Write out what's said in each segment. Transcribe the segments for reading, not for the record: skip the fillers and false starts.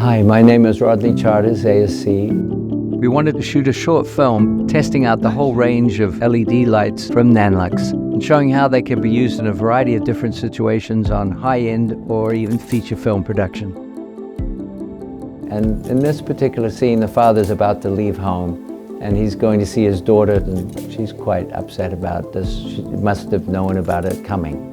Hi, my name is Rodney Charters ASC. We wanted to shoot a short film testing out the whole range of LED lights from Nanlux and showing how they can be used in a variety of different situations on high-end or even feature film production. And in this particular scene, the father's about to leave home and he's going to see his daughter, and she's quite upset about this. She must have known about it coming.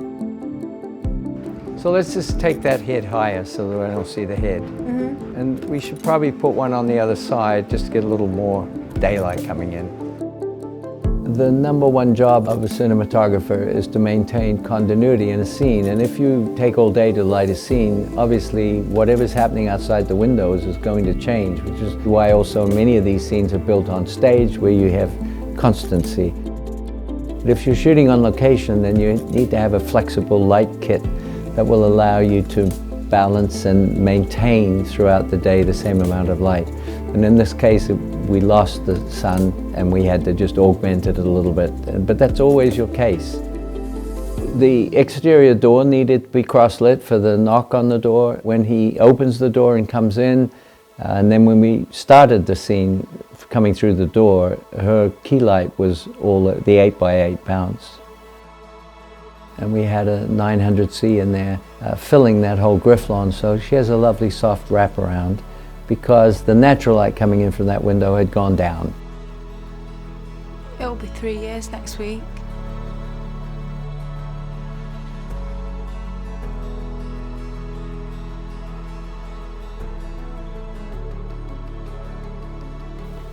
So let's just take that head higher so that I don't see the head. And we should probably put one on the other side just to get a little more daylight coming in. The number one job of a cinematographer is to maintain continuity in a scene. And if you take all day to light a scene, obviously whatever's happening outside the windows is going to change, which is why also many of these scenes are built on stage where you have constancy. But if you're shooting on location, then you need to have a flexible light kit that will allow you to balance and maintain throughout the day the same amount of light. And in this case, we lost the sun and we had to just augment it a little bit. But that's always your case. The exterior door needed to be cross-lit for the knock on the door when he opens the door and comes in. And then when we started the scene coming through the door, her keylight was all the 8x8 pounds. And we had a 900C in there filling that whole Griffolyn, so she has a lovely soft wraparound because the natural light coming in from that window had gone down. It'll be 3 years next week.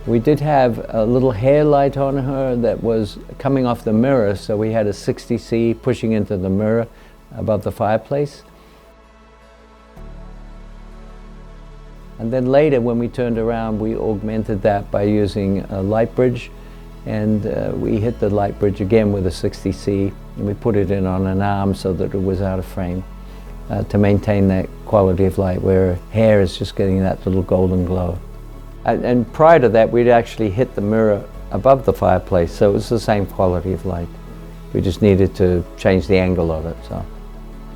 We did have a little hair light on her that was coming off the mirror, so we had a 60C pushing into the mirror above the fireplace. And then later when we turned around, we augmented that by using a light bridge, and we hit the light bridge again with a 60C, and we put it in on an arm so that it was out of frame to maintain that quality of light where her hair is just getting that little golden glow. And prior to that, we'd actually hit the mirror above the fireplace, so it was the same quality of light. We just needed to change the angle of it. So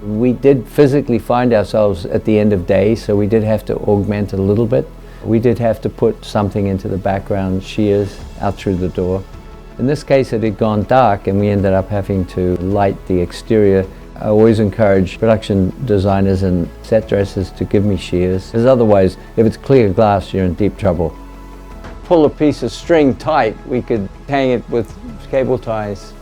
we did physically find ourselves at the end of day, so we did have to augment a little bit. We did have to put something into the background shears out through the door. In this case, it had gone dark, and we ended up having to light the exterior. I always encourage production designers and set dressers to give me shears, because otherwise, if it's clear glass, you're in deep trouble. Pull a piece of string tight, we could hang it with cable ties.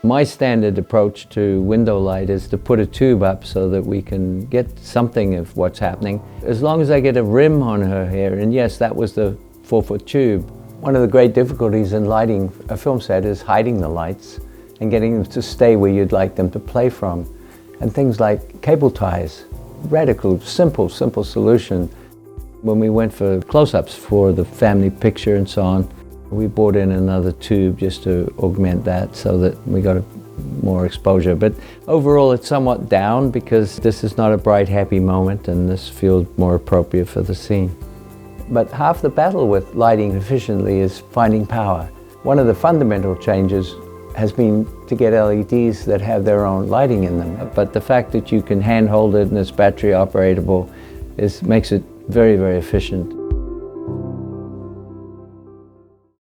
My standard approach to window light is to put a tube up so that we can get something of what's happening. As long as I get a rim on her hair, and yes, that was the 4-foot tube. One of the great difficulties in lighting a film set is hiding the lights and getting them to stay where you'd like them to play from. And things like cable ties, radical, simple solution. When we went for close-ups for the family picture and so on, we brought in another tube just to augment that so that we got more exposure. But overall, it's somewhat down because this is not a bright, happy moment, and this feels more appropriate for the scene. But half the battle with lighting efficiently is finding power. One of the fundamental changes has been to get LEDs that have their own lighting in them. But the fact that you can handhold it and it's battery operatable makes it very, very efficient.